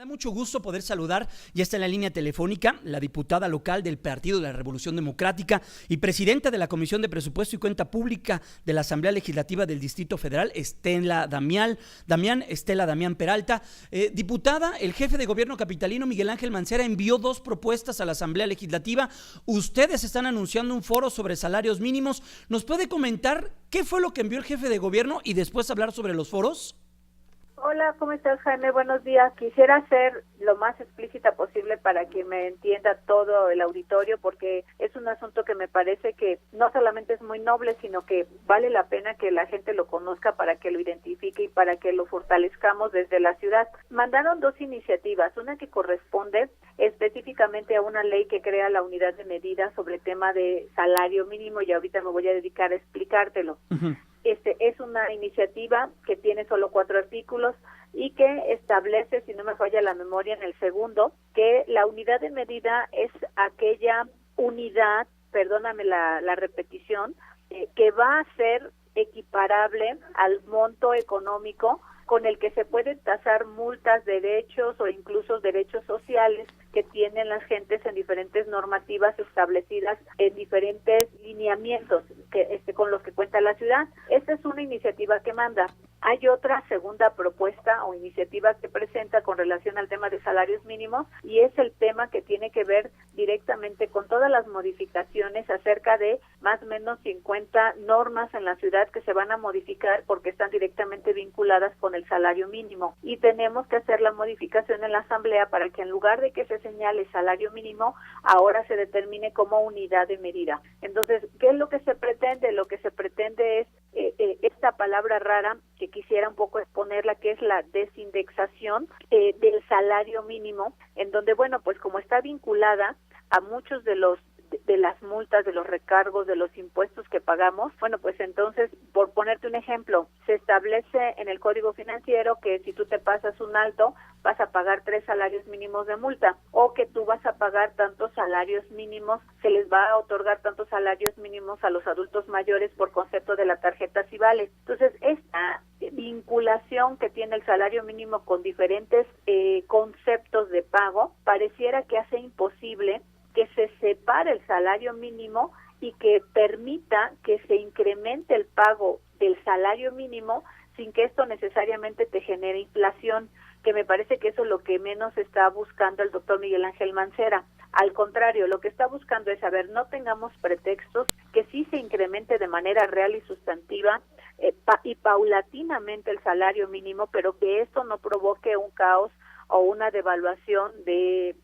Me da mucho gusto poder saludar, ya está en la línea telefónica, la diputada local del Partido de la Revolución Democrática y presidenta de la Comisión de Presupuesto y Cuenta Pública de la Asamblea Legislativa del Distrito Federal, Estela Damián Peralta. Diputada, el jefe de gobierno capitalino, Miguel Ángel Mancera, envió 2 propuestas a la Asamblea Legislativa. Ustedes están anunciando un foro sobre salarios mínimos. ¿Nos puede comentar qué fue lo que envió el jefe de gobierno y después hablar sobre los foros? Hola, ¿cómo estás, Jaime? Buenos días. Quisiera ser lo más explícita posible para que me entienda todo el auditorio, porque es un asunto que me parece que no solamente es muy noble, sino que vale la pena que la gente lo conozca para que lo identifique y para que lo fortalezcamos desde la ciudad. Mandaron 2 iniciativas, una que corresponde específicamente a una ley que crea la unidad de medida sobre el tema de salario mínimo, y ahorita me voy a dedicar a explicártelo. Uh-huh. Es una iniciativa que tiene solo 4 artículos y que establece, si no me falla la memoria, en el segundo, que la unidad de medida es aquella unidad, perdóname la repetición, que va a ser equiparable al monto económico con el que se pueden tasar multas, derechos o incluso derechos sociales que tienen las gentes en diferentes normativas establecidas en diferentes lineamientos con los que cuenta la ciudad. Esta es una iniciativa que manda. Hay otra segunda propuesta o iniciativa que presenta con relación al tema de salarios mínimos, y es el tema que tiene que ver directamente con todas las modificaciones acerca de más o menos 50 normas en la ciudad que se van a modificar porque están directamente vinculadas con el salario mínimo, y tenemos que hacer la modificación en la asamblea para que en lugar de que se señale salario mínimo, ahora se determine como unidad de medida. Entonces, ¿qué es lo que se pretende? Lo que se pretende es esta palabra rara que quisiera un poco exponerla, que es la desindexación del salario mínimo, en donde, bueno, pues como está vinculada a muchos de las multas, de los recargos, de los impuestos que pagamos, bueno, pues entonces, por ponerte un ejemplo, se establece en el Código Financiero que si tú te pasas un alto, vas a pagar 3 salarios mínimos de multa, o que tú vas a pagar tantos salarios mínimos, se les va a otorgar tantos salarios mínimos a los adultos mayores por concepto de la tarjeta Sivale. Entonces, esta vinculación que tiene el salario mínimo con diferentes conceptos de pago, pareciera que hace imposible que se separe el salario mínimo y que permita que se incremente el pago del salario mínimo sin que esto necesariamente te genere inflación, que me parece que eso es lo que menos está buscando el doctor Miguel Ángel Mancera. Al contrario, lo que está buscando es, no tengamos pretextos, que sí se incremente de manera real y sustantiva y paulatinamente el salario mínimo, pero que esto no provoque un caos o una devaluación de,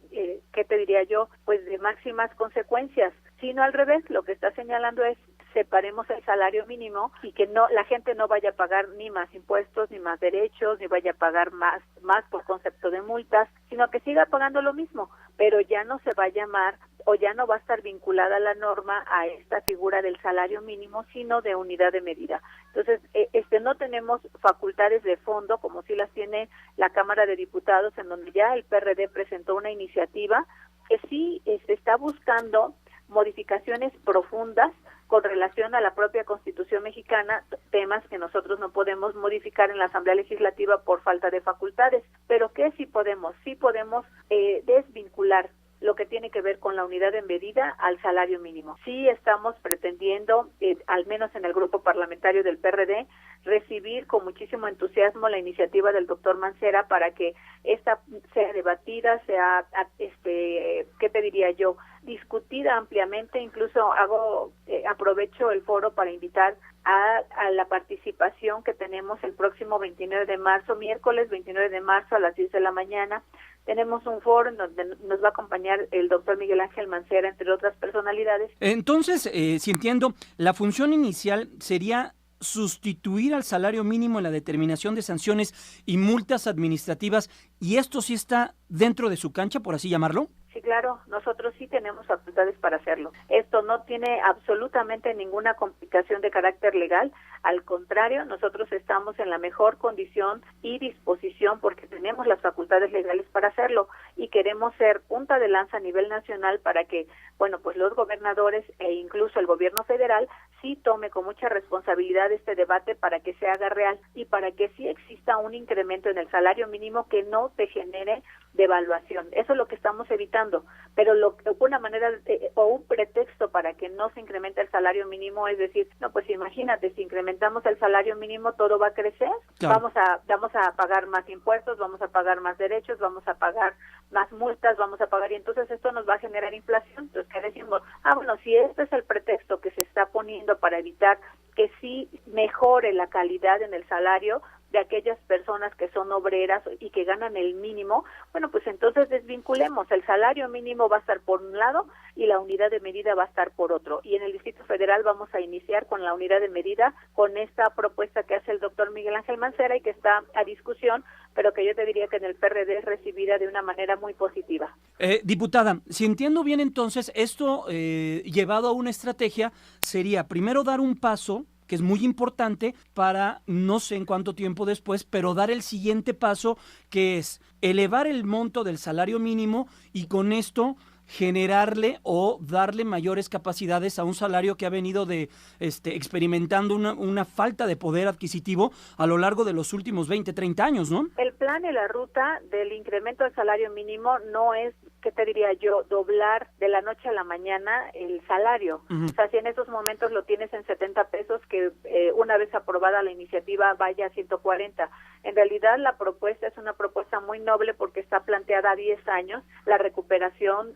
¿qué te diría yo? Pues de máximas consecuencias, sino al revés, lo que está señalando es separemos el salario mínimo y que no la gente no vaya a pagar ni más impuestos, ni más derechos, ni vaya a pagar más por concepto de multas, sino que siga pagando lo mismo, pero ya no se va a llamar o ya no va a estar vinculada la norma a esta figura del salario mínimo, sino de unidad de medida. Entonces, no tenemos facultades de fondo, como sí las tiene la Cámara de Diputados, en donde ya el PRD presentó una iniciativa que sí se está buscando modificaciones profundas con relación a la propia Constitución mexicana, temas que nosotros no podemos modificar en la Asamblea Legislativa por falta de facultades, pero que sí podemos desvincular lo que tiene que ver con la unidad de medida al salario mínimo. Sí estamos pretendiendo, al menos en el grupo parlamentario del PRD, recibir con muchísimo entusiasmo la iniciativa del doctor Mancera para que esta sea debatida, sea, ¿qué te diría yo?, discutida ampliamente. Incluso aprovecho el foro para invitar a la participación que tenemos el próximo 29 de marzo, miércoles 29 de marzo a las 10 de la mañana. Tenemos un foro en donde nos va a acompañar el doctor Miguel Ángel Mancera, entre otras personalidades. Entonces, si entiendo, la función inicial sería sustituir al salario mínimo en la determinación de sanciones y multas administrativas, y esto sí está dentro de su cancha, por así llamarlo. Sí, claro, nosotros sí tenemos facultades para hacerlo. Esto no tiene absolutamente ninguna complicación de carácter legal, al contrario, nosotros estamos en la mejor condición y disposición porque tenemos las facultades legales para hacerlo y queremos ser punta de lanza a nivel nacional para que, bueno, pues los gobernadores e incluso el gobierno federal sí tome con mucha responsabilidad este debate para que se haga real y para que sí exista un incremento en el salario mínimo que no te genere evaluación. Eso es lo que estamos evitando, pero una manera o un pretexto para que no se incremente el salario mínimo es decir, no, pues imagínate, si incrementamos el salario mínimo todo va a crecer, claro. vamos a pagar más impuestos, vamos a pagar más derechos, vamos a pagar más multas, vamos a pagar, y entonces esto nos va a generar inflación. Entonces, ¿qué decimos? Bueno, si este es el pretexto que se está poniendo para evitar que sí mejore la calidad en el salario de aquellas personas que son obreras y que ganan el mínimo, bueno, pues entonces desvinculemos, el salario mínimo va a estar por un lado y la unidad de medida va a estar por otro. Y en el Distrito Federal vamos a iniciar con la unidad de medida, con esta propuesta que hace el doctor Miguel Ángel Mancera y que está a discusión, pero que yo te diría que en el PRD es recibida de una manera muy positiva. Diputada, si entiendo bien entonces, esto llevado a una estrategia sería primero dar un paso que es muy importante para no sé en cuánto tiempo después, pero dar el siguiente paso, que es elevar el monto del salario mínimo y con esto generarle o darle mayores capacidades a un salario que ha venido experimentando una falta de poder adquisitivo a lo largo de los últimos 20, 30 años, ¿no? El plan y la ruta del incremento del salario mínimo no es, ¿qué te diría yo?, doblar de la noche a la mañana el salario. Uh-huh. O sea, si en esos momentos lo tienes en 70 pesos, que una vez aprobada la iniciativa vaya a 140. En realidad la propuesta es una propuesta muy noble porque está planteada a 10 años la recuperación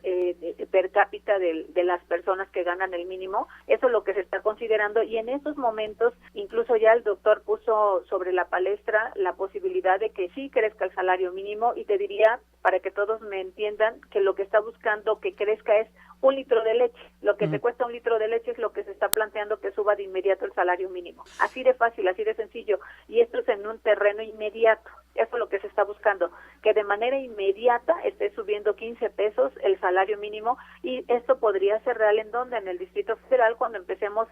per cápita de las personas que ganan el mínimo. Eso es lo que se está considerando y en esos momentos incluso ya el doctor puso sobre la palestra la posibilidad de que sí crezca el salario mínimo y te diría, para que todos me entiendan, que lo que está buscando que crezca es 1 litro de leche. Lo que te cuesta 1 litro de leche es lo que se está planteando que suba de inmediato el salario mínimo. Así de fácil, así de sencillo. Y esto es en un terreno inmediato. Eso es lo que se está buscando, que de manera inmediata esté subiendo 15 pesos el salario mínimo, y esto podría ser real en donde en el Distrito Federal cuando empecemos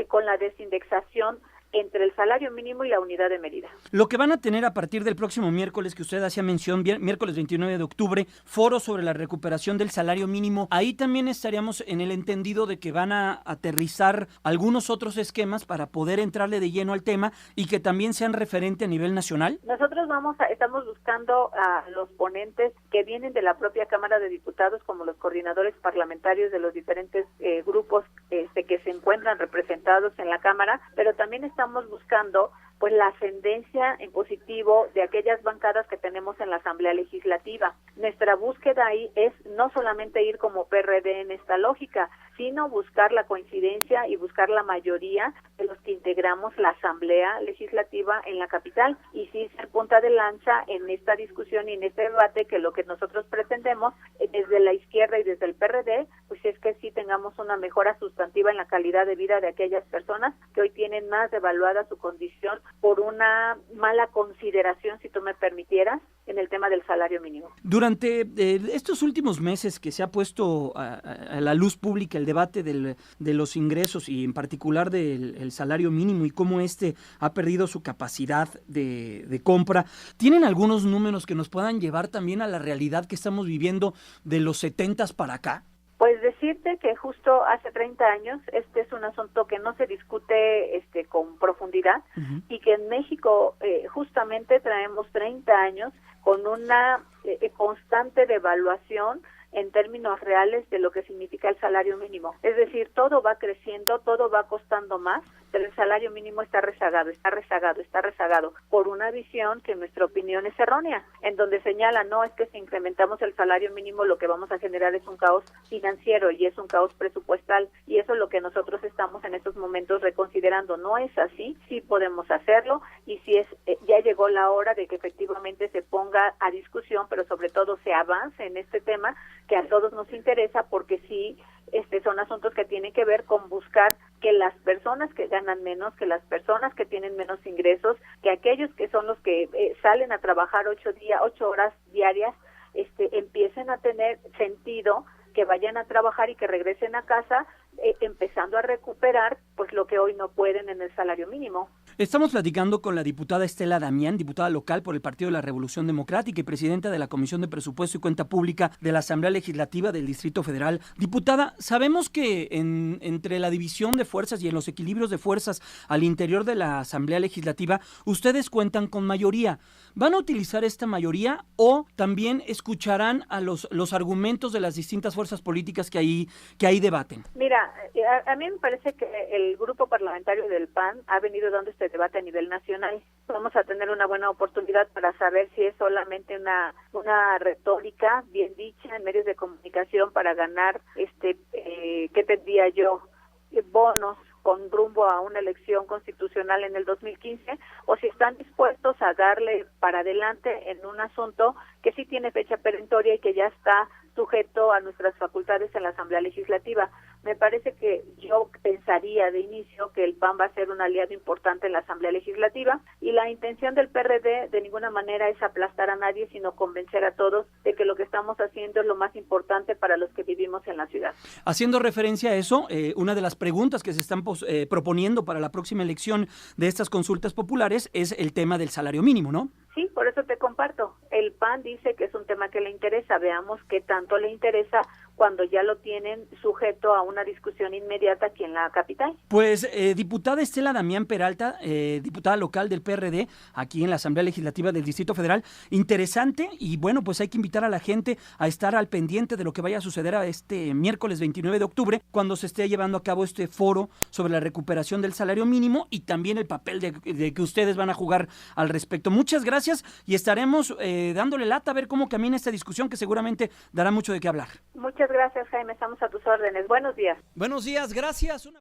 con la desindexación entre el salario mínimo y la unidad de medida. Lo que van a tener a partir del próximo miércoles, que usted hacía mención, miércoles 29 de octubre, foro sobre la recuperación del salario mínimo, ahí también estaríamos en el entendido de que van a aterrizar algunos otros esquemas para poder entrarle de lleno al tema y que también sean referente a nivel nacional. Nosotros estamos buscando a los ponentes que vienen de la propia Cámara de Diputados, como los coordinadores parlamentarios de los diferentes grupos que se encuentran representados en la Cámara, pero también estamos buscando pues la ascendencia en positivo de aquellas bancadas que tenemos en la Asamblea Legislativa. Nuestra búsqueda ahí es no solamente ir como PRD en esta lógica, sino buscar la coincidencia y buscar la mayoría de los que integramos la Asamblea Legislativa en la capital y sí ser punta de lanza en esta discusión y en este debate, que lo que nosotros pretendemos desde la izquierda y desde el PRD, pues es que sí tengamos una mejora sustantiva en la calidad de vida de aquellas personas que hoy tienen más devaluada su condición por una mala consideración, si tú me permitieras, en el tema del salario mínimo. Durante estos últimos meses que se ha puesto a la luz pública el debate de los ingresos y en particular del salario mínimo y cómo ha perdido su capacidad de compra, ¿tienen algunos números que nos puedan llevar también a la realidad que estamos viviendo de los 70s para acá? Pues decirte que justo hace 30 años este es un asunto que no se discute con profundidad y que en México justamente traemos 30 años con una constante devaluación en términos reales de lo que significa el salario mínimo. Es decir, todo va creciendo, todo va costando más, pero el salario mínimo está rezagado por una visión que en nuestra opinión es errónea, en donde señala, no, es que si incrementamos el salario mínimo lo que vamos a generar es un caos financiero y es un caos presupuestal, y eso es lo que nosotros estamos en estos momentos reconsiderando. No es así, sí podemos hacerlo, y sí ya llegó la hora de que efectivamente se ponga a discusión, pero sobre todo se avance en este tema que a todos nos interesa, porque sí son asuntos que tienen que ver con buscar que las personas que ganan menos, que las personas que tienen menos ingresos, que aquellos que son los que salen a trabajar 8 horas diarias, empiecen a tener sentido, que vayan a trabajar y que regresen a casa empezando a recuperar pues lo que hoy no pueden en el salario mínimo. Estamos platicando con la diputada Estela Damián, diputada local por el Partido de la Revolución Democrática y presidenta de la Comisión de Presupuesto y Cuenta Pública de la Asamblea Legislativa del Distrito Federal. Diputada, sabemos que entre la división de fuerzas y en los equilibrios de fuerzas al interior de la Asamblea Legislativa, ustedes cuentan con mayoría. ¿Van a utilizar esta mayoría o también escucharán a los argumentos de las distintas fuerzas políticas que ahí debaten? Mira, a mí me parece que el grupo parlamentario del PAN ha venido dando este debate a nivel nacional. Vamos a tener una buena oportunidad para saber si es solamente una retórica bien dicha en medios de comunicación para ganar, ¿qué tendría yo? Bonos con rumbo a una elección constitucional en el 2015, o si están dispuestos a darle para adelante en un asunto que sí tiene fecha perentoria y que ya está sujeto a nuestras facultades en la Asamblea Legislativa. Me parece que yo pensaría de inicio que el PAN va a ser un aliado importante en la Asamblea Legislativa y la intención del PRD de ninguna manera es aplastar a nadie, sino convencer a todos de que lo que estamos haciendo es lo más importante para los que vivimos en la ciudad. Haciendo referencia a eso, una de las preguntas que se están proponiendo para la próxima elección de estas consultas populares es el tema del salario mínimo, ¿no? Sí, por eso te comparto. El PAN dice que es un tema que le interesa. Veamos qué tanto le interesa cuando ya lo tienen sujeto a una discusión inmediata aquí en la capital. Pues, diputada Estela Damián Peralta, diputada local del PRD, aquí en la Asamblea Legislativa del Distrito Federal, interesante y bueno, pues hay que invitar a la gente a estar al pendiente de lo que vaya a suceder a este miércoles 29 de octubre, cuando se esté llevando a cabo este foro sobre la recuperación del salario mínimo y también el papel de que ustedes van a jugar al respecto. Muchas gracias y estaremos dándole lata a ver cómo camina esta discusión que seguramente dará mucho de qué hablar. Muchas gracias, Jaime. Estamos a tus órdenes. Buenos días. Buenos días, gracias.